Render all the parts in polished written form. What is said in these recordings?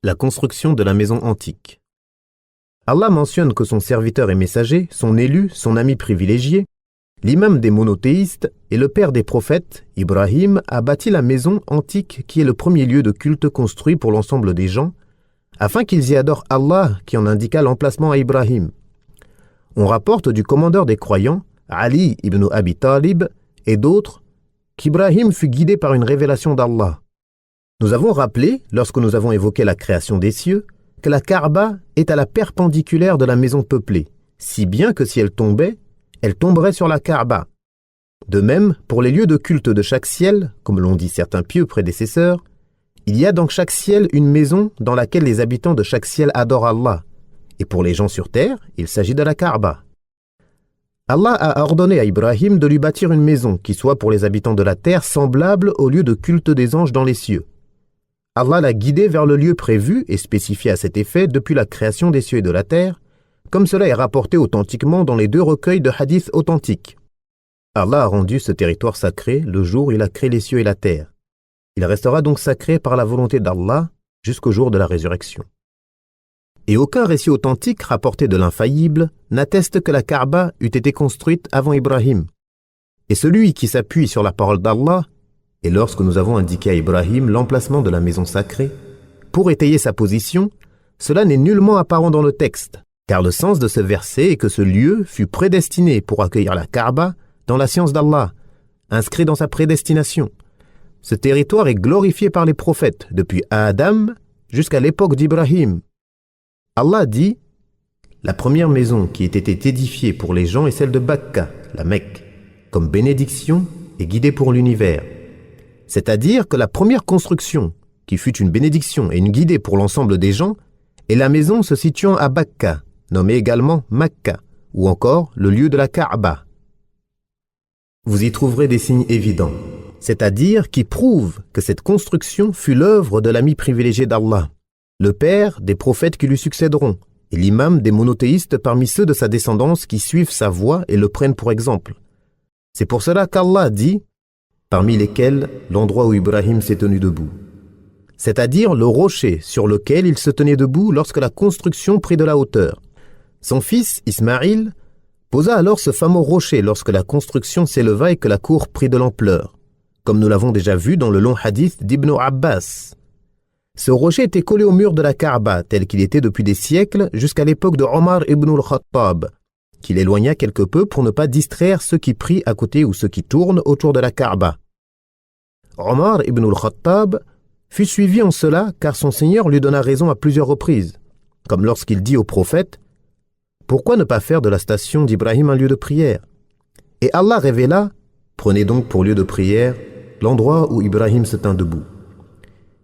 La construction de la maison antique. Allah mentionne que son serviteur et messager, son élu, son ami privilégié, l'imam des monothéistes et le père des prophètes, Ibrahim, a bâti la maison antique qui est le premier lieu de culte construit pour l'ensemble des gens, afin qu'ils y adorent Allah qui en indiqua l'emplacement à Ibrahim. On rapporte du commandeur des croyants, Ali ibn Abi Talib, et d'autres, qu'Ibrahim fut guidé par une révélation d'Allah. Nous avons rappelé, lorsque nous avons évoqué la création des cieux, que la Kaaba est à la perpendiculaire de la maison peuplée, si bien que si elle tombait, elle tomberait sur la Kaaba. De même, pour les lieux de culte de chaque ciel, comme l'ont dit certains pieux prédécesseurs, il y a dans chaque ciel une maison dans laquelle les habitants de chaque ciel adorent Allah. Et pour les gens sur terre, il s'agit de la Kaaba. Allah a ordonné à Ibrahim de lui bâtir une maison qui soit pour les habitants de la terre semblable au lieu de culte des anges dans les cieux. Allah l'a guidé vers le lieu prévu et spécifié à cet effet depuis la création des cieux et de la terre, comme cela est rapporté authentiquement dans les deux recueils de hadiths authentiques. Allah a rendu ce territoire sacré le jour où il a créé les cieux et la terre. Il restera donc sacré par la volonté d'Allah jusqu'au jour de la résurrection. Et aucun récit authentique rapporté de l'infaillible n'atteste que la Kaaba eût été construite avant Ibrahim. Et celui qui s'appuie sur la parole d'Allah, et lorsque nous avons indiqué à Ibrahim l'emplacement de la maison sacrée, pour étayer sa position, cela n'est nullement apparent dans le texte, car le sens de ce verset est que ce lieu fut prédestiné pour accueillir la Kaaba dans la science d'Allah, inscrit dans sa prédestination. Ce territoire est glorifié par les prophètes depuis Adam jusqu'à l'époque d'Ibrahim. Allah dit « La première maison qui ait été édifiée pour les gens est celle de Bakka, la Mecque, comme bénédiction et guidée pour l'univers. » C'est-à-dire que la première construction, qui fut une bénédiction et une guidée pour l'ensemble des gens, est la maison se situant à Bakka, nommée également Makka, ou encore le lieu de la Kaaba. Vous y trouverez des signes évidents, c'est-à-dire qui prouvent que cette construction fut l'œuvre de l'ami privilégié d'Allah, le père des prophètes qui lui succéderont, et l'imam des monothéistes parmi ceux de sa descendance qui suivent sa voie et le prennent pour exemple. C'est pour cela qu'Allah dit parmi lesquels l'endroit où Ibrahim s'est tenu debout, c'est-à-dire le rocher sur lequel il se tenait debout lorsque la construction prit de la hauteur. Son fils, Ismaïl, posa alors ce fameux rocher lorsque la construction s'éleva et que la cour prit de l'ampleur, comme nous l'avons déjà vu dans le long hadith d'Ibn Abbas. Ce rocher était collé au mur de la Kaaba, tel qu'il était depuis des siècles jusqu'à l'époque de Omar ibn al-Khattab, qui l'éloigna quelque peu pour ne pas distraire ceux qui prient à côté ou ceux qui tournent autour de la Kaaba. Omar ibn al-Khattab fut suivi en cela car son Seigneur lui donna raison à plusieurs reprises, comme lorsqu'il dit au prophète « Pourquoi ne pas faire de la station d'Ibrahim un lieu de prière ?» Et Allah révéla « Prenez donc pour lieu de prière l'endroit où Ibrahim se tint debout. »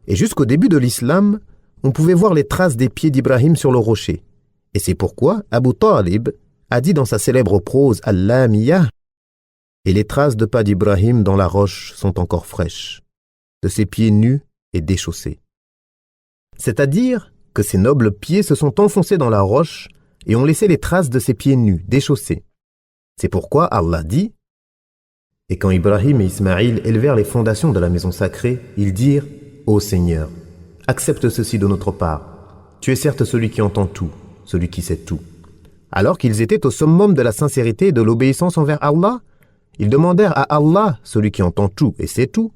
Et jusqu'au début de l'islam, on pouvait voir les traces des pieds d'Ibrahim sur le rocher. Et c'est pourquoi Abu Talib a dit dans sa célèbre prose Al-Lamiyah « Et les traces de pas d'Ibrahim dans la roche sont encore fraîches, de ses pieds nus et déchaussés. » C'est-à-dire que ses nobles pieds se sont enfoncés dans la roche et ont laissé les traces de ses pieds nus, déchaussés. C'est pourquoi Allah dit « Et quand Ibrahim et Ismaïl élevèrent les fondations de la maison sacrée, ils dirent « Ô Seigneur, accepte ceci de notre part. Tu es certes celui qui entend tout, celui qui sait tout. » Alors qu'ils étaient au summum de la sincérité et de l'obéissance envers Allah, ils demandèrent à Allah, celui qui entend tout et sait tout,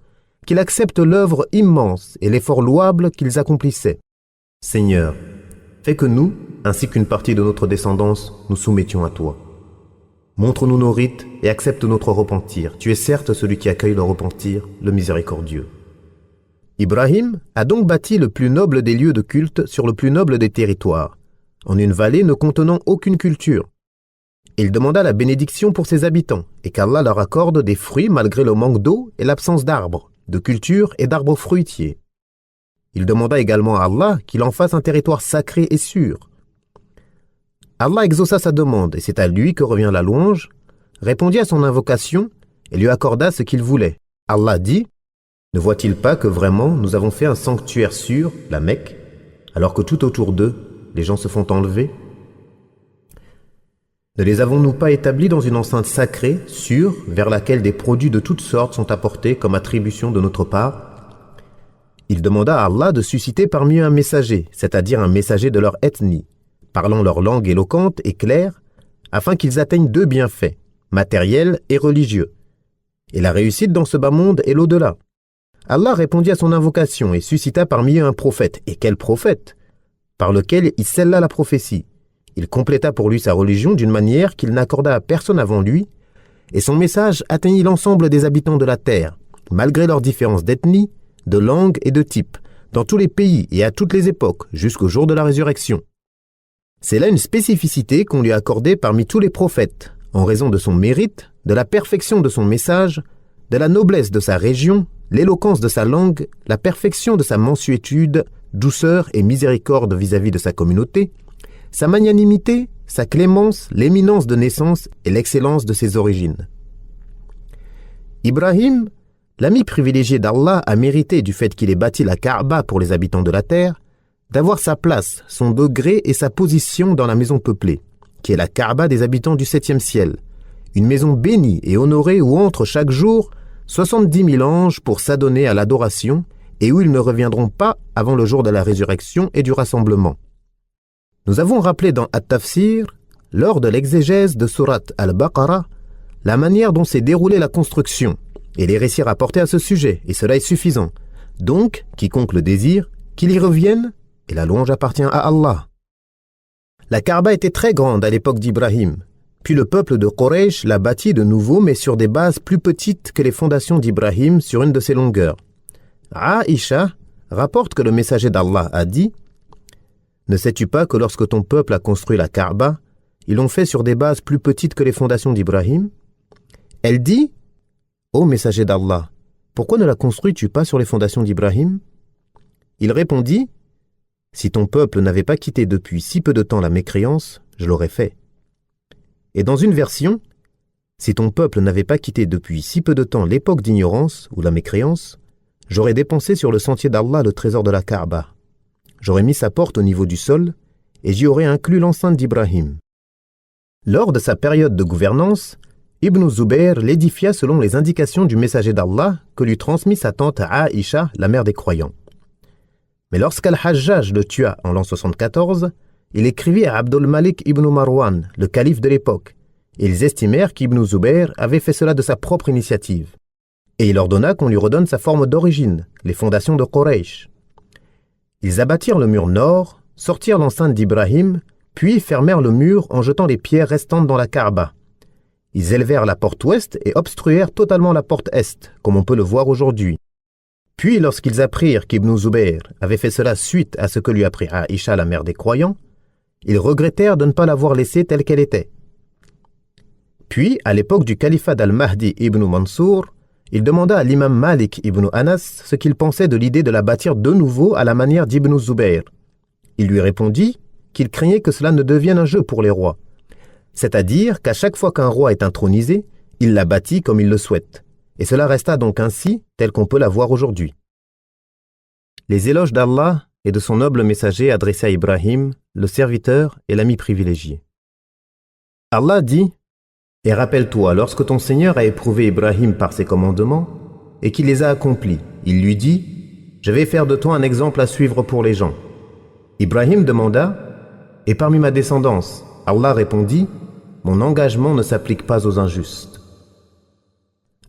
qu'il accepte l'œuvre immense et l'effort louable qu'ils accomplissaient. Seigneur, fais que nous, ainsi qu'une partie de notre descendance, nous soumettions à toi. Montre-nous nos rites et accepte notre repentir. Tu es certes celui qui accueille le repentir, le miséricordieux. Ibrahim a donc bâti le plus noble des lieux de culte sur le plus noble des territoires, en une vallée ne contenant aucune culture. Il demanda la bénédiction pour ses habitants et qu'Allah leur accorde des fruits malgré le manque d'eau et l'absence d'arbres, de culture et d'arbres fruitiers. Il demanda également à Allah qu'il en fasse un territoire sacré et sûr. Allah exauça sa demande et c'est à lui que revient la louange, répondit à son invocation et lui accorda ce qu'il voulait. Allah dit « Ne voit-il pas que vraiment nous avons fait un sanctuaire sûr, la Mecque, alors que tout autour d'eux, les gens se font enlever? Ne les avons-nous pas établis dans une enceinte sacrée, sûre, vers laquelle des produits de toutes sortes sont apportés comme attribution de notre part? Il demanda à Allah de susciter parmi eux un messager, c'est-à-dire un messager de leur ethnie, parlant leur langue éloquente et claire, afin qu'ils atteignent deux bienfaits, matériels et religieux, et la réussite dans ce bas monde et l'au-delà. Allah répondit à son invocation et suscita parmi eux un prophète. Et quel prophète? Par lequel il scella la prophétie. Il compléta pour lui sa religion d'une manière qu'il n'accorda à personne avant lui, et son message atteignit l'ensemble des habitants de la terre, malgré leurs différences d'ethnie, de langue et de type, dans tous les pays et à toutes les époques, jusqu'au jour de la résurrection. C'est là une spécificité qu'on lui a accordée parmi tous les prophètes, en raison de son mérite, de la perfection de son message, de la noblesse de sa région, l'éloquence de sa langue, la perfection de sa mansuétude, douceur et miséricorde vis-à-vis de sa communauté, sa magnanimité, sa clémence, l'éminence de naissance et l'excellence de ses origines. Ibrahim, l'ami privilégié d'Allah, a mérité du fait qu'il ait bâti la Kaaba pour les habitants de la terre, d'avoir sa place, son degré et sa position dans la maison peuplée, qui est la Kaaba des habitants du 7e ciel, une maison bénie et honorée où entrent chaque jour 70 000 anges pour s'adonner à l'adoration et où ils ne reviendront pas avant le jour de la résurrection et du rassemblement. Nous avons rappelé dans At-Tafsir, lors de l'exégèse de Surat Al-Baqarah, la manière dont s'est déroulée la construction et les récits rapportés à ce sujet, et cela est suffisant. Donc, quiconque le désire, qu'il y revienne, et la louange appartient à Allah. La Kaaba était très grande à l'époque d'Ibrahim, puis le peuple de Quraysh l'a bâtie de nouveau, mais sur des bases plus petites que les fondations d'Ibrahim sur une de ses longueurs. Aïcha rapporte que le messager d'Allah a dit « Ne sais-tu pas que lorsque ton peuple a construit la Kaaba, ils l'ont fait sur des bases plus petites que les fondations d'Ibrahim ?» Elle dit « Ô messager d'Allah, pourquoi ne la construis-tu pas sur les fondations d'Ibrahim » Il répondit « Si ton peuple n'avait pas quitté depuis si peu de temps la mécréance, je l'aurais fait. » Et dans une version, « Si ton peuple n'avait pas quitté depuis si peu de temps l'époque d'ignorance ou la mécréance, j'aurais dépensé sur le sentier d'Allah le trésor de la Kaaba. J'aurais mis sa porte au niveau du sol et j'y aurais inclus l'enceinte d'Ibrahim. » Lors de sa période de gouvernance, Ibn Zubayr l'édifia selon les indications du messager d'Allah que lui transmit sa tante Aïcha, la mère des croyants. Mais lorsqu'Al-Hajjaj le tua en l'an 74, il écrivit à Abdul Malik ibn Marwan, le calife de l'époque, et ils estimèrent qu'Ibn Zubayr avait fait cela de sa propre initiative. Et il ordonna qu'on lui redonne sa forme d'origine, les fondations de Quraysh. Ils abattirent le mur nord, sortirent l'enceinte d'Ibrahim, puis fermèrent le mur en jetant les pierres restantes dans la Kaaba. Ils élevèrent la porte ouest et obstruèrent totalement la porte est, comme on peut le voir aujourd'hui. Puis, lorsqu'ils apprirent qu'Ibn Zubayr avait fait cela suite à ce que lui apprit Aïcha, la mère des croyants, ils regrettèrent de ne pas l'avoir laissée telle qu'elle était. Puis, à l'époque du califat d'Al-Mahdi ibn Mansour, il demanda à l'imam Malik ibn Anas ce qu'il pensait de l'idée de la bâtir de nouveau à la manière d'Ibn Zubayr. Il lui répondit qu'il craignait que cela ne devienne un jeu pour les rois, c'est-à-dire qu'à chaque fois qu'un roi est intronisé, il la bâtit comme il le souhaite. Et cela resta donc ainsi, tel qu'on peut la voir aujourd'hui. Les éloges d'Allah et de son noble messager adressés à Ibrahim, le serviteur et l'ami privilégié. Allah dit « Et rappelle-toi, lorsque ton Seigneur a éprouvé Ibrahim par ses commandements et qu'il les a accomplis, il lui dit « Je vais faire de toi un exemple à suivre pour les gens. » Ibrahim demanda « Et parmi ma descendance ?» Allah répondit « Mon engagement ne s'applique pas aux injustes. »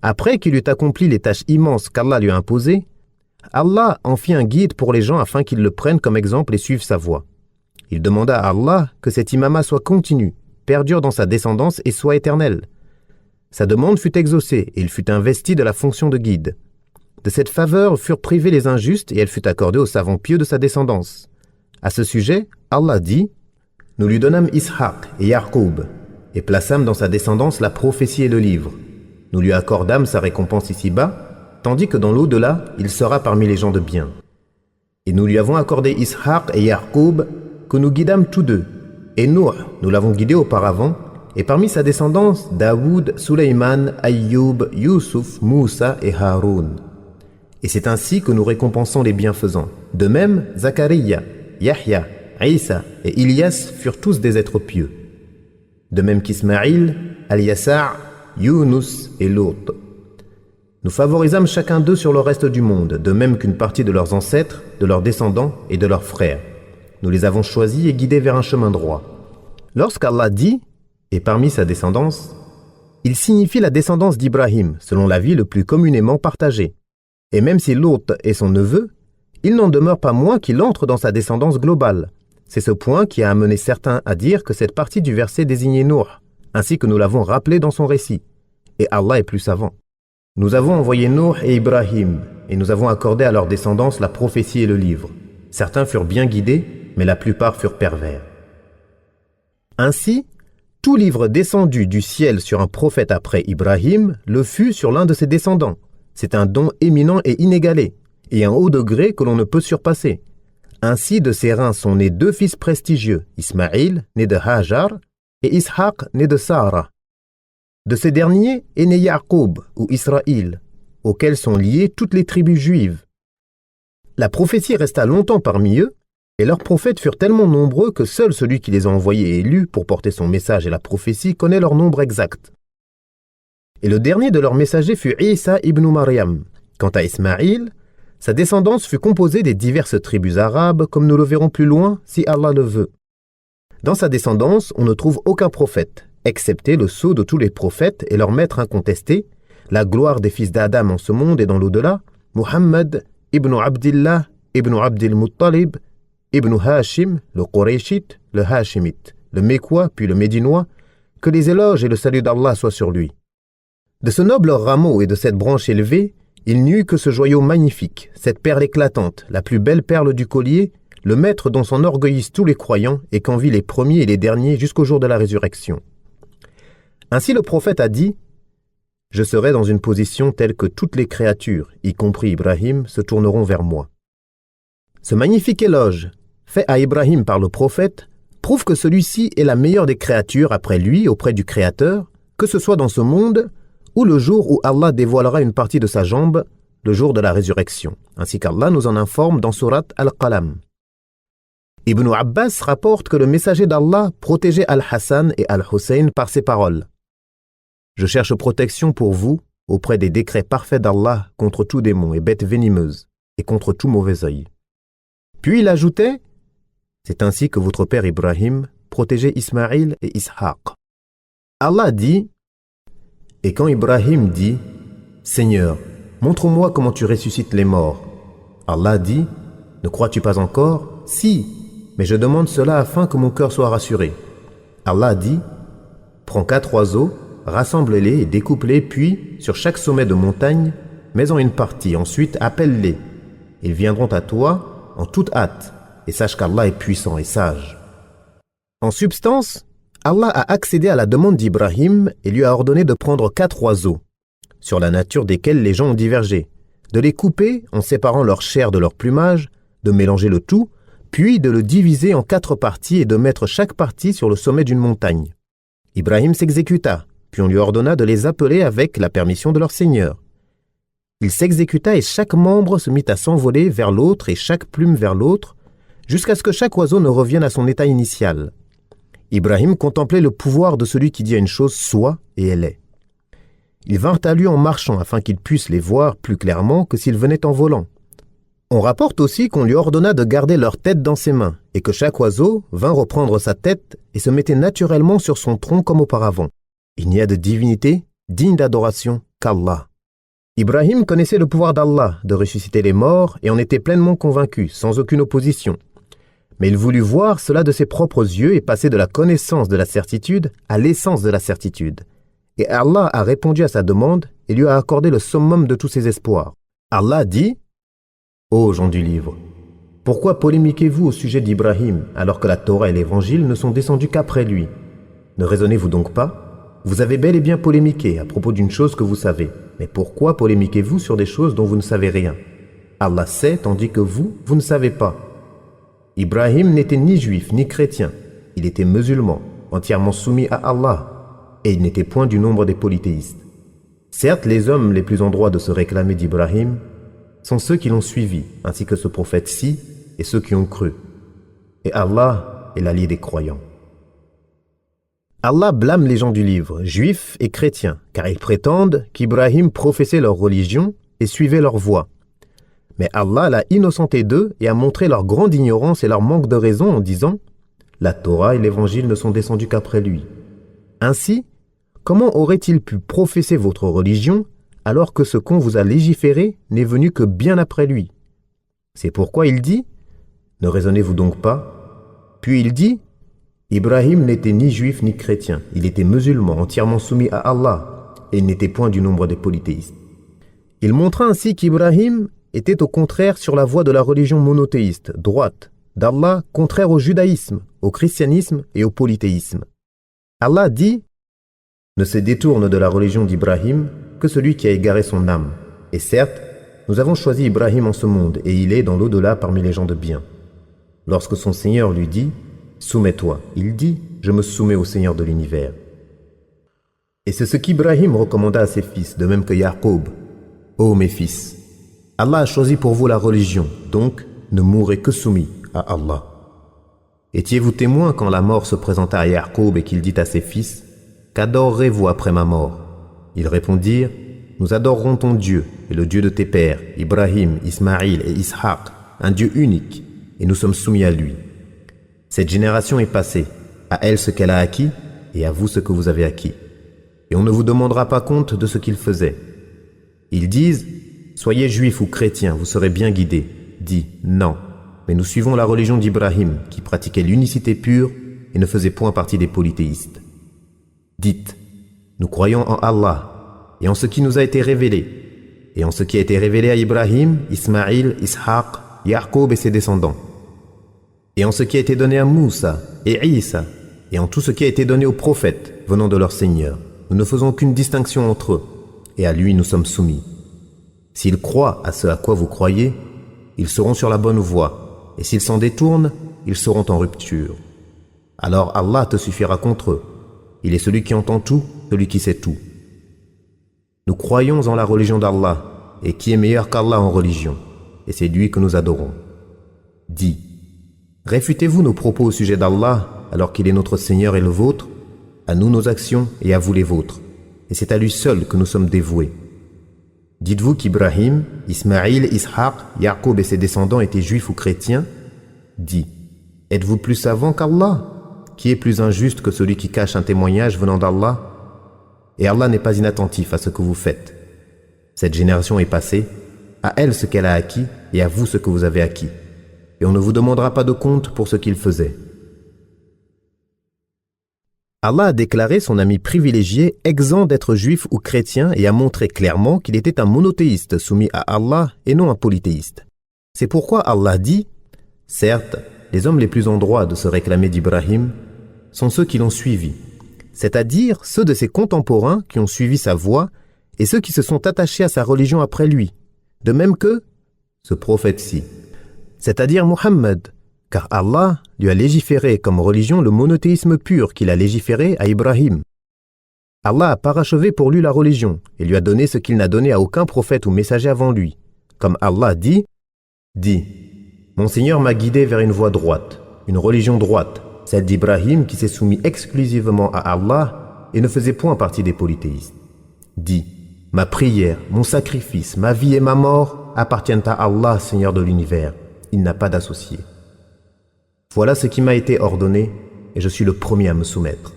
Après qu'il eut accompli les tâches immenses qu'Allah lui a imposées, Allah en fit un guide pour les gens afin qu'ils le prennent comme exemple et suivent sa voie. Il demanda à Allah que cet imamat soit continu, perdure dans sa descendance et soit éternel. Sa demande fut exaucée et il fut investi de la fonction de guide. De cette faveur furent privés les injustes et elle fut accordée aux savants pieux de sa descendance. À ce sujet, Allah dit « Nous lui donnâmes Ishaq et Ya'qub et plaçâmes dans sa descendance la prophétie et le livre. Nous lui accordâmes sa récompense ici-bas, tandis que dans l'au-delà, il sera parmi les gens de bien. Et nous lui avons accordé Ishaq et Ya'qub, que nous guidâmes tous deux. Et Nuh, nous l'avons guidé auparavant, et parmi sa descendance, Daoud, Suleyman, Ayyub, Yusuf, Moussa et Haroun. Et c'est ainsi que nous récompensons les bienfaisants. De même, Zachariah, Yahya, Isa et Ilyas furent tous des êtres pieux. De même qu'Ismaïl, Al-Yasa', Yunus et Lot. Nous favorisâmes chacun d'eux sur le reste du monde, de même qu'une partie de leurs ancêtres, de leurs descendants et de leurs frères. Nous les avons choisis et guidés vers un chemin droit. Lorsqu'Allah dit « et parmi sa descendance », il signifie la descendance d'Ibrahim, selon l'avis le plus communément partagé. Et même si Lot est son neveu, il n'en demeure pas moins qu'il entre dans sa descendance globale. C'est ce point qui a amené certains à dire que cette partie du verset désignait Nuh, ainsi que nous l'avons rappelé dans son récit. Et Allah est plus savant. Nous avons envoyé Nuh et Ibrahim, et nous avons accordé à leur descendance la prophétie et le livre. Certains furent bien guidés, mais la plupart furent pervers. Ainsi, tout livre descendu du ciel sur un prophète après Ibrahim le fut sur l'un de ses descendants. C'est un don éminent et inégalé, et un haut degré que l'on ne peut surpasser. Ainsi, de ses reins sont nés 2 fils prestigieux, Ismaïl, né de Hajar, et Ishaq, né de Sarah. De ces derniers est né Yaqub, ou Israël, auxquels sont liées toutes les tribus juives. La prophétie resta longtemps parmi eux, et leurs prophètes furent tellement nombreux que seul celui qui les a envoyés et élus pour porter son message et la prophétie connaît leur nombre exact. Et le dernier de leurs messagers fut Isa ibn Maryam. Quant à Ismaïl, sa descendance fut composée des diverses tribus arabes, comme nous le verrons plus loin, si Allah le veut. Dans sa descendance, on ne trouve aucun prophète, excepté le sceau de tous les prophètes et leur maître incontesté, la gloire des fils d'Adam en ce monde et dans l'au-delà, Muhammad ibn Abdillah ibn Abdil Muttalib ibn Hashim, le Qurayshite, le Hashimite, le Mécois puis le Médinois, que les éloges et le salut d'Allah soient sur lui. De ce noble rameau et de cette branche élevée, il n'y eut que ce joyau magnifique, cette perle éclatante, la plus belle perle du collier, le maître dont s'enorgueillissent tous les croyants et qu'envient les premiers et les derniers jusqu'au jour de la résurrection. Ainsi le prophète a dit « Je serai dans une position telle que toutes les créatures, y compris Ibrahim, se tourneront vers moi. » Ce magnifique éloge, fait à Ibrahim par le prophète, prouve que celui-ci est la meilleure des créatures après lui auprès du Créateur, que ce soit dans ce monde ou le jour où Allah dévoilera une partie de sa jambe, le jour de la résurrection, ainsi qu'Allah nous en informe dans Surat Al-Qalam. Ibn Abbas rapporte que le messager d'Allah protégeait Al-Hassan et Al-Hussein par ces paroles. « Je cherche protection pour vous auprès des décrets parfaits d'Allah contre tout démon et bête venimeuse et contre tout mauvais œil. » Puis il ajoutait « C'est ainsi que votre père Ibrahim protégeait Ismaïl et Ishaq. » Allah dit « Et quand Ibrahim dit « Seigneur, montre-moi comment tu ressuscites les morts. » Allah dit « Ne crois-tu pas encore ? Si, mais je demande cela afin que mon cœur soit rassuré. » Allah dit « Prends 4 oiseaux, rassemble-les et découpe-les, puis, sur chaque sommet de montagne, mets-en une partie, ensuite appelle-les. Ils viendront à toi en toute hâte, et sache qu'Allah est puissant et sage. » En substance, Allah a accédé à la demande d'Ibrahim et lui a ordonné de prendre 4 oiseaux, sur la nature desquels les gens ont divergé, de les couper en séparant leur chair de leur plumage, de mélanger le tout, puis de le diviser en 4 parties et de mettre chaque partie sur le sommet d'une montagne. Ibrahim s'exécuta, puis on lui ordonna de les appeler avec la permission de leur Seigneur. Il s'exécuta et chaque membre se mit à s'envoler vers l'autre et chaque plume vers l'autre, jusqu'à ce que chaque oiseau ne revienne à son état initial. Ibrahim contemplait le pouvoir de celui qui dit à une chose « soit » et elle est. Ils vinrent à lui en marchant afin qu'il puisse les voir plus clairement que s'ils venaient en volant. On rapporte aussi qu'on lui ordonna de garder leur tête dans ses mains et que chaque oiseau vint reprendre sa tête et se mettait naturellement sur son tronc comme auparavant. Il n'y a de divinité digne d'adoration qu'Allah. Ibrahim connaissait le pouvoir d'Allah de ressusciter les morts et en était pleinement convaincu, sans aucune opposition. Mais il voulut voir cela de ses propres yeux et passer de la connaissance de la certitude à l'essence de la certitude. Et Allah a répondu à sa demande et lui a accordé le summum de tous ses espoirs. Allah dit « Ô gens du livre, pourquoi polémiquez-vous au sujet d'Ibrahim alors que la Torah et l'Évangile ne sont descendus qu'après lui? Ne raisonnez-vous donc pas? Vous avez bel et bien polémiqué à propos d'une chose que vous savez. Mais pourquoi polémiquez-vous sur des choses dont vous ne savez rien? Allah sait tandis que vous ne savez pas. Ibrahim n'était ni juif ni chrétien. Il était musulman, entièrement soumis à Allah, et il n'était point du nombre des polythéistes. Certes, les hommes les plus en droit de se réclamer d'Ibrahim sont ceux qui l'ont suivi, ainsi que ce prophète-ci et ceux qui ont cru. Et Allah est l'allié des croyants. Allah blâme les gens du livre, juifs et chrétiens, car ils prétendent qu'Ibrahim professait leur religion et suivait leur voie. Mais Allah l'a innocenté d'eux et a montré leur grande ignorance et leur manque de raison en disant « La Torah et l'Évangile ne sont descendus qu'après lui. » Ainsi, comment aurait-il pu professer votre religion alors que ce qu'on vous a légiféré n'est venu que bien après lui? C'est pourquoi il dit « Ne raisonnez-vous donc pas ?» Puis il dit « Ibrahim n'était ni juif ni chrétien, il était musulman entièrement soumis à Allah et il n'était point du nombre des polythéistes. » Il montra ainsi qu'Ibrahim était au contraire sur la voie de la religion monothéiste, droite, d'Allah, contraire au judaïsme, au christianisme et au polythéisme. Allah dit « Ne se détourne de la religion d'Ibrahim que celui qui a égaré son âme. Et certes, nous avons choisi Ibrahim en ce monde et il est dans l'au-delà parmi les gens de bien. Lorsque son Seigneur lui dit « Soumets-toi », il dit « Je me soumets au Seigneur de l'univers. » Et c'est ce qu'Ibrahim recommanda à ses fils, de même que Yaqub. « Ô mes fils, Allah a choisi pour vous la religion, donc ne mourrez que soumis à Allah. » Étiez-vous témoin quand la mort se présenta à Yaqub et qu'il dit à ses fils « Qu'adorerez-vous après ma mort ?» Ils répondirent « Nous adorerons ton Dieu et le Dieu de tes pères, Ibrahim, Ismaïl et Ishaq, un Dieu unique, et nous sommes soumis à lui. Cette génération est passée, à elle ce qu'elle a acquis, et à vous ce que vous avez acquis. Et on ne vous demandera pas compte de ce qu'ils faisaient. » Ils disent « Soyez juifs ou chrétiens, vous serez bien guidés. » Dis « Non, mais nous suivons la religion d'Ibrahim, qui pratiquait l'unicité pure et ne faisait point partie des polythéistes. » Dites « Nous croyons en Allah, et en ce qui nous a été révélé, et en ce qui a été révélé à Ibrahim, Ismaïl, Ishaq, Yaqub et ses descendants, et en ce qui a été donné à Moussa et Isa, et en tout ce qui a été donné aux prophètes venant de leur Seigneur. Nous ne faisons aucune distinction entre eux, et à lui nous sommes soumis. S'ils croient à ce à quoi vous croyez, ils seront sur la bonne voie, et s'ils s'en détournent, ils seront en rupture. Alors Allah te suffira contre eux. Il est celui qui entend tout, celui qui sait tout. Nous croyons en la religion d'Allah, et qui est meilleur qu'Allah en religion, et c'est lui que nous adorons. Dis, réfutez-vous nos propos au sujet d'Allah, alors qu'il est notre Seigneur et le vôtre? À nous nos actions et à vous les vôtres, et c'est à lui seul que nous sommes dévoués. Dites-vous qu'Ibrahim, Ismaïl, Ishaq, Yaqub et ses descendants étaient juifs ou chrétiens? Dis, êtes-vous plus savants qu'Allah? Qui est plus injuste que celui qui cache un témoignage venant d'Allah? Et Allah n'est pas inattentif à ce que vous faites. Cette génération est passée, à elle ce qu'elle a acquis et à vous ce que vous avez acquis. Et on ne vous demandera pas de compte pour ce qu'ils faisaient. Allah a déclaré son ami privilégié exempt d'être juif ou chrétien et a montré clairement qu'il était un monothéiste soumis à Allah et non un polythéiste. C'est pourquoi Allah dit « Certes, les hommes les plus en droit de se réclamer d'Ibrahim sont ceux qui l'ont suivi, c'est-à-dire ceux de ses contemporains qui ont suivi sa voie et ceux qui se sont attachés à sa religion après lui, de même que ce prophète-ci, c'est-à-dire Muhammad, car Allah lui a légiféré comme religion le monothéisme pur qu'il a légiféré à Ibrahim. Allah a parachevé pour lui la religion et lui a donné ce qu'il n'a donné à aucun prophète ou messager avant lui. Comme Allah dit, « Mon Seigneur m'a guidé vers une voie droite, une religion droite, celle d'Ibrahim qui s'est soumis exclusivement à Allah et ne faisait point partie des polythéistes. Dis, ma prière, mon sacrifice, ma vie et ma mort appartiennent à Allah, Seigneur de l'univers. Il n'a pas d'associé. Voilà ce qui m'a été ordonné et je suis le premier à me soumettre. »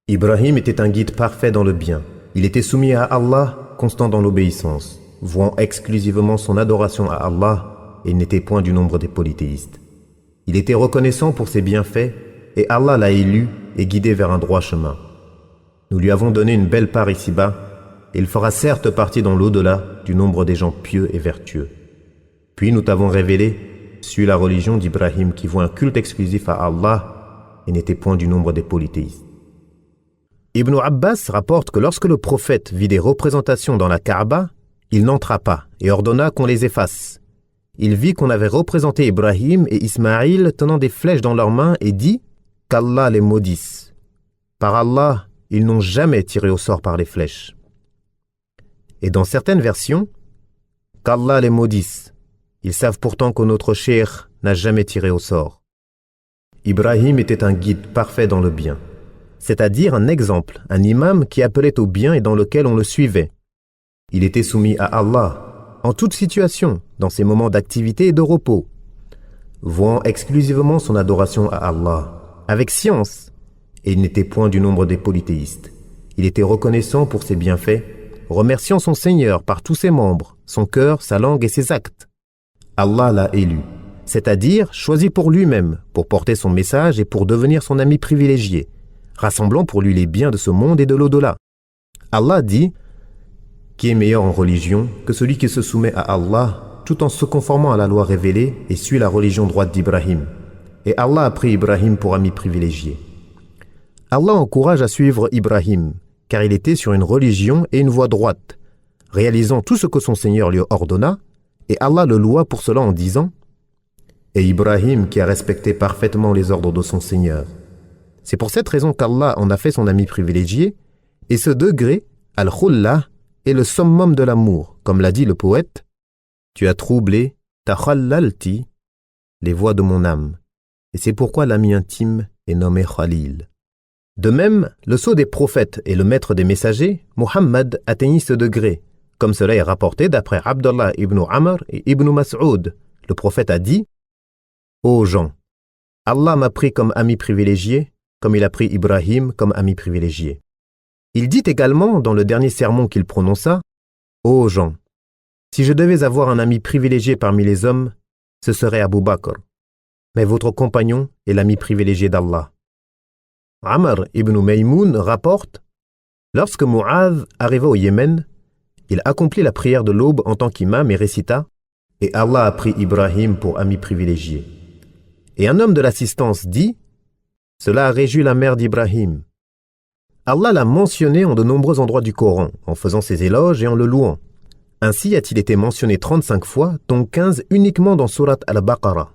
Ibrahim était un guide parfait dans le bien. Il était soumis à Allah, constant dans l'obéissance, vouant exclusivement son adoration à Allah et il n'était point du nombre des polythéistes. Il était reconnaissant pour ses bienfaits et Allah l'a élu et guidé vers un droit chemin. Nous lui avons donné une belle part ici-bas et il fera certes partie dans l'au-delà du nombre des gens pieux et vertueux. Puis nous t'avons révélé, suis la religion d'Ibrahim qui voit un culte exclusif à Allah et n'était point du nombre des polythéistes. Ibn Abbas rapporte que lorsque le prophète vit des représentations dans la Kaaba, il n'entra pas et ordonna qu'on les efface. Il vit qu'on avait représenté Ibrahim et Ismaïl tenant des flèches dans leurs mains et dit qu'Allah les maudisse. Par Allah, ils n'ont jamais tiré au sort par les flèches. Et dans certaines versions, qu'Allah les maudisse. Ils savent pourtant que notre cheikh n'a jamais tiré au sort. Ibrahim était un guide parfait dans le bien, c'est-à-dire un exemple, un imam qui appelait au bien et dans lequel on le suivait. Il était soumis à Allah, en toute situation, dans ses moments d'activité et de repos, vouant exclusivement son adoration à Allah, avec science, et il n'était point du nombre des polythéistes. Il était reconnaissant pour ses bienfaits, remerciant son Seigneur par tous ses membres, son cœur, sa langue et ses actes. Allah l'a élu, c'est-à-dire choisi pour lui-même, pour porter son message et pour devenir son ami privilégié, rassemblant pour lui les biens de ce monde et de l'au-delà. Allah dit « Qui est meilleur en religion que celui qui se soumet à Allah tout en se conformant à la loi révélée et suit la religion droite d'Ibrahim. Et Allah a pris Ibrahim pour ami privilégié. » Allah encourage à suivre Ibrahim, car il était sur une religion et une voie droite, réalisant tout ce que son Seigneur lui ordonna, et Allah le loua pour cela en disant « Et Ibrahim qui a respecté parfaitement les ordres de son Seigneur. » C'est pour cette raison qu'Allah en a fait son ami privilégié, et ce degré, al-khullah, est le summum de l'amour, comme l'a dit le poète « Tu as troublé, takhallalti, les voies de mon âme, et c'est pourquoi l'ami intime est nommé Khalil. » De même, le sceau des prophètes et le maître des messagers, Muhammad atteignit ce degré, comme cela est rapporté d'après Abdullah ibn Amr et ibn Mas'ud. Le prophète a dit « Ô gens, Allah m'a pris comme ami privilégié, comme il a pris Ibrahim comme ami privilégié. » Il dit également dans le dernier sermon qu'il prononça « Ô gens, si je devais avoir un ami privilégié parmi les hommes, ce serait Abu Bakr, mais votre compagnon est l'ami privilégié d'Allah. » Amr ibn Maymoun rapporte « Lorsque Mu'adh arriva au Yémen, il accomplit la prière de l'aube en tant qu'imam et récita « Et Allah a pris Ibrahim pour ami privilégié. » Et un homme de l'assistance dit « Cela a réjoui la mère d'Ibrahim. » Allah l'a mentionné en de nombreux endroits du Coran, en faisant ses éloges et en le louant. Ainsi a-t-il été mentionné 35 fois, dont 15 uniquement dans Surat al-Baqarah.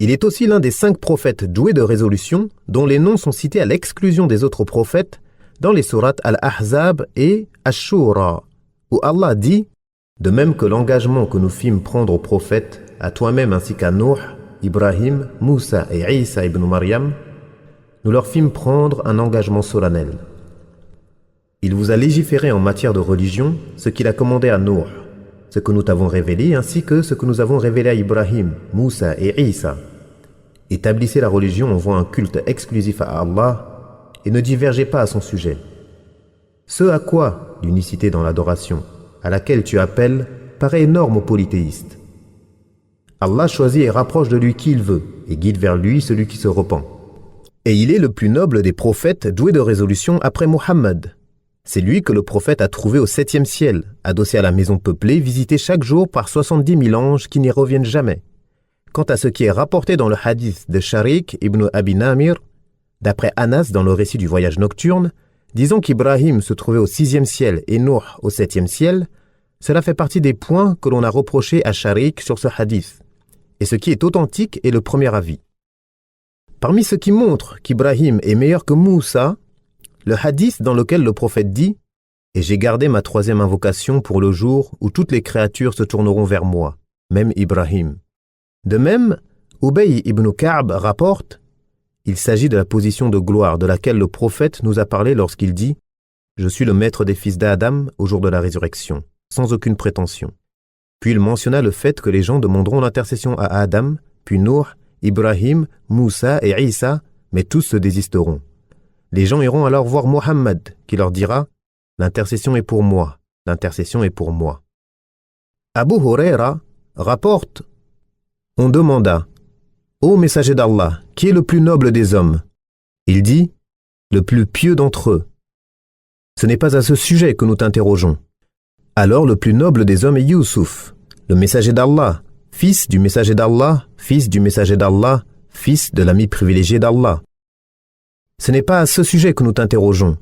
Il est aussi l'un des 5 prophètes doués de résolution, dont les noms sont cités à l'exclusion des autres prophètes dans les sourates Al-Ahzab et Ash-Shura, où Allah dit « De même que l'engagement que nous fîmes prendre aux prophètes, à toi-même ainsi qu'à Nuh, Ibrahim, Moussa et Isa ibn Maryam, nous leur fîmes prendre un engagement solennel. Il vous a légiféré en matière de religion ce qu'il a commandé à Nuh, ce que nous t'avons révélé ainsi que ce que nous avons révélé à Ibrahim, Moussa et Isa. Établissez la religion en voie un culte exclusif à Allah et ne divergez pas à son sujet. Ce à quoi l'unicité dans l'adoration, à laquelle tu appelles, paraît énorme aux polythéistes. Allah choisit et rapproche de lui qui il veut et guide vers lui celui qui se repent. Et il est le plus noble des prophètes doué de résolution après Muhammad. C'est lui que le prophète a trouvé au 7e ciel, adossé à la maison peuplée, visité chaque jour par 70 000 anges qui n'y reviennent jamais. Quant à ce qui est rapporté dans le hadith de Sharik ibn Abi Namir, d'après Anas dans le récit du voyage nocturne, disant qu'Ibrahim se trouvait au 6e ciel et Nuh au 7e ciel, cela fait partie des points que l'on a reprochés à Sharik sur ce hadith. Et ce qui est authentique est le premier avis. Parmi ce qui montre qu'Ibrahim est meilleur que Moussa, le hadith dans lequel le prophète dit « Et j'ai gardé ma 3e invocation pour le jour où toutes les créatures se tourneront vers moi, même Ibrahim. » De même, Ubay ibn Ka'b rapporte « Il s'agit de la position de gloire de laquelle le prophète nous a parlé lorsqu'il dit « Je suis le maître des fils d'Adam au jour de la résurrection, sans aucune prétention. » Puis il mentionna le fait que les gens demanderont l'intercession à Adam, puis Nuh, Ibrahim, Moussa et Isa, mais tous se désisteront. Les gens iront alors voir Muhammad, qui leur dira « L'intercession est pour moi, l'intercession est pour moi. » Abu Huraira rapporte « On demanda « Ô messager d'Allah, qui est le plus noble des hommes ?» Il dit « Le plus pieux d'entre eux. » Ce n'est pas à ce sujet que nous t'interrogeons. Alors le plus noble des hommes est Youssouf, le messager d'Allah, fils du messager d'Allah, fils du messager d'Allah, fils de l'ami privilégié d'Allah. Ce n'est pas à ce sujet que nous t'interrogeons.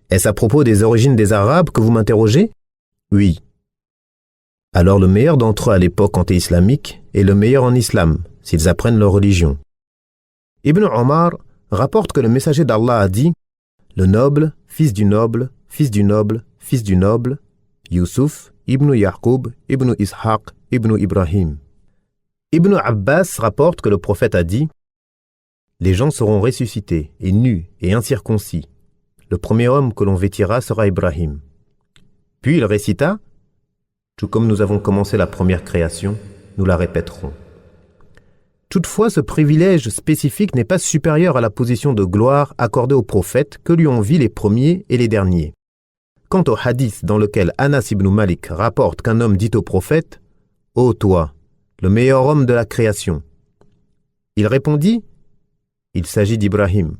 Est-ce à propos des origines des Arabes que vous m'interrogez? Oui. Alors le meilleur d'entre eux à l'époque anté-islamique est le meilleur en islam, s'ils apprennent leur religion. Ibn Omar rapporte que le messager d'Allah a dit « Le noble, fils du noble, fils du noble, fils du noble, Youssouf, Ibn Yaqub, Ibn Ishaq, Ibn Ibrahim. » Ibn Abbas rapporte que le prophète a dit Les gens seront ressuscités, et nus, et incirconcis. Le premier homme que l'on vêtira sera Ibrahim. Puis il récita, tout comme nous avons commencé la première création, nous la répéterons. Toutefois, ce privilège spécifique n'est pas supérieur à la position de gloire accordée aux prophètes que lui ont vu les premiers et les derniers. Quant au hadith dans lequel Anas ibn Malik rapporte qu'un homme dit au prophète « Ô toi, le meilleur homme de la création », il répondit « Il s'agit d'Ibrahim ».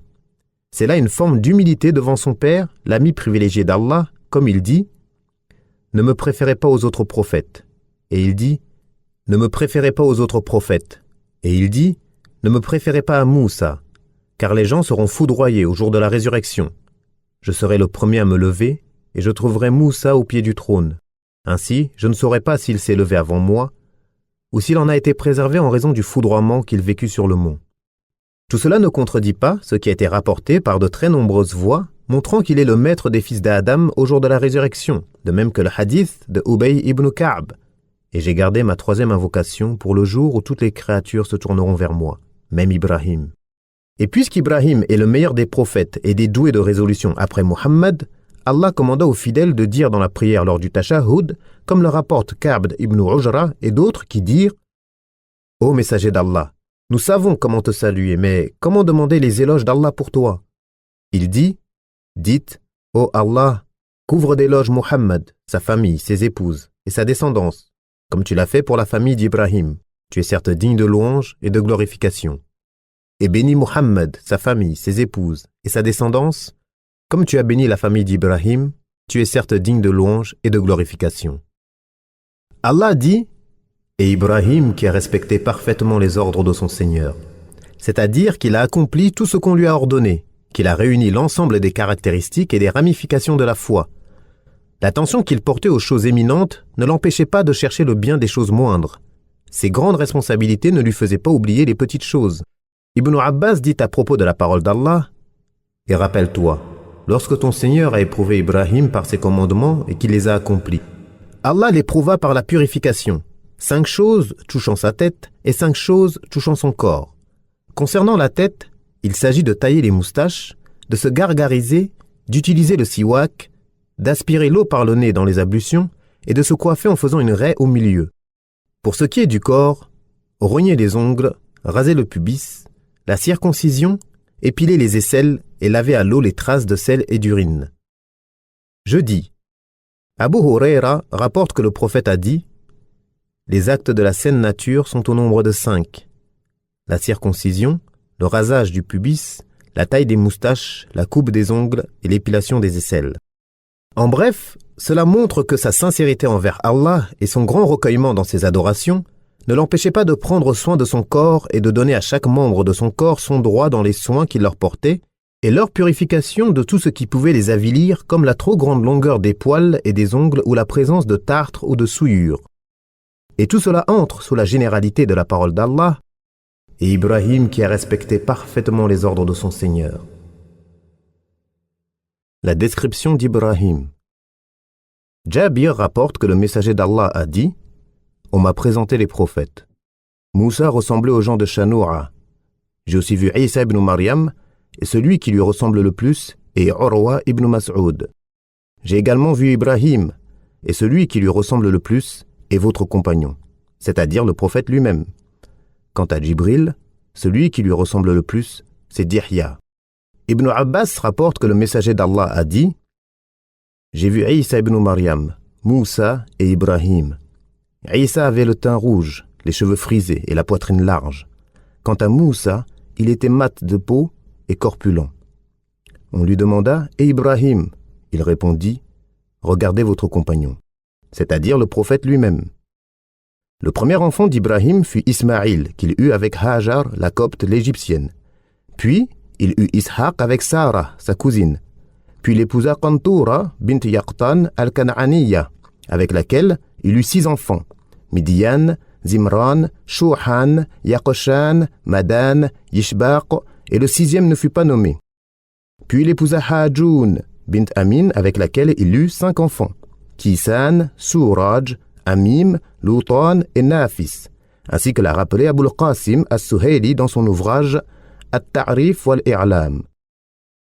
C'est là une forme d'humilité devant son père, l'ami privilégié d'Allah, comme il dit « Ne me préférez pas aux autres prophètes ». Et il dit « Ne me préférez pas aux autres prophètes ». Et il dit « Ne me préférez pas à Moussa, car les gens seront foudroyés au jour de la résurrection. Je serai le premier à me lever, et je trouverai Moussa au pied du trône. Ainsi, je ne saurai pas s'il s'est levé avant moi, ou s'il en a été préservé en raison du foudroiement qu'il vécut sur le mont. » Tout cela ne contredit pas ce qui a été rapporté par de très nombreuses voix, montrant qu'il est le maître des fils d'Adam au jour de la résurrection, de même que le hadith de Ubay ibn Ka'b. Et j'ai gardé ma troisième invocation pour le jour où toutes les créatures se tourneront vers moi, même Ibrahim. Et puisqu'Ibrahim est le meilleur des prophètes et des doués de résolution après Muhammad, Allah commanda aux fidèles de dire dans la prière lors du tashahhud, comme le rapporte Ka'b ibn Ujra et d'autres qui dirent « Ô messager d'Allah, nous savons comment te saluer, mais comment demander les éloges d'Allah pour toi ?» Il dit « Dites, ô Allah, couvre d'éloges Muhammad, sa famille, ses épouses et sa descendance, comme tu l'as fait pour la famille d'Ibrahim. Tu es certes digne de louange et de glorification. Et bénis Muhammad, sa famille, ses épouses et sa descendance, comme tu as béni la famille d'Ibrahim, tu es certes digne de louange et de glorification. » Allah dit « Et Ibrahim qui a respecté parfaitement les ordres de son Seigneur, c'est-à-dire qu'il a accompli tout ce qu'on lui a ordonné, qu'il a réuni l'ensemble des caractéristiques et des ramifications de la foi. L'attention qu'il portait aux choses éminentes ne l'empêchait pas de chercher le bien des choses moindres. Ses grandes responsabilités ne lui faisaient pas oublier les petites choses. Ibn Abbas dit à propos de la parole d'Allah « Et rappelle-toi, lorsque ton Seigneur a éprouvé Ibrahim par ses commandements et qu'il les a accomplis, Allah l'éprouva par la purification, 5 choses touchant sa tête et 5 choses touchant son corps. Concernant la tête, il s'agit de tailler les moustaches, de se gargariser, d'utiliser le siwak, d'aspirer l'eau par le nez dans les ablutions et de se coiffer en faisant une raie au milieu. Pour ce qui est du corps, rogner les ongles, raser le pubis, la circoncision, épiler les aisselles et laver à l'eau les traces de sel et d'urine. Je dis, Abu Huraira rapporte que le prophète a dit « Les actes de la saine nature sont au nombre de 5. La circoncision, le rasage du pubis, la taille des moustaches, la coupe des ongles et l'épilation des aisselles. » En bref, cela montre que sa sincérité envers Allah et son grand recueillement dans ses adorations ne l'empêchaient pas de prendre soin de son corps et de donner à chaque membre de son corps son droit dans les soins qu'il leur portait et leur purification de tout ce qui pouvait les avilir comme la trop grande longueur des poils et des ongles ou la présence de tartre ou de souillure. Et tout cela entre sous la généralité de la parole d'Allah et Ibrahim qui a respecté parfaitement les ordres de son Seigneur. La description d'Ibrahim. Jabir rapporte que le messager d'Allah a dit « On m'a présenté les prophètes. Moussa ressemblait aux gens de Shanoura. J'ai aussi vu Isa ibn Maryam, et celui qui lui ressemble le plus est Urwa ibn Mas'ud. J'ai également vu Ibrahim, et celui qui lui ressemble le plus est votre compagnon, c'est-à-dire le prophète lui-même. Quant à Jibril, celui qui lui ressemble le plus, c'est Dihya. » Ibn Abbas rapporte que le messager d'Allah a dit « J'ai vu Isa ibn Maryam, Moussa et Ibrahim. Isa avait le teint rouge, les cheveux frisés et la poitrine large. Quant à Moussa, il était mat de peau et corpulent. On lui demanda « Et Ibrahim ?» Il répondit « Regardez votre compagnon, c'est-à-dire le prophète lui-même. » Le premier enfant d'Ibrahim fut Ismaïl, qu'il eut avec Hajar, la copte, l'égyptienne. Puis, il eut Ishaq avec Sarah, sa cousine. Puis il épousa Qantoura bint Yaqtan al-Kan'aniya, avec laquelle il eut 6 enfants, Midian, Zimran, Shouhan, Yaqshan, Madan, Yishbaq, et le 6e ne fut pas nommé. Puis il épousa Hajoun bint Amin, avec laquelle il eut 5 enfants, Kisan, Souraj, Amim, Loutan et Nafis, ainsi que l'a rappelé Abul Qasim as-Suhaili dans son ouvrage التعريف والإعلام.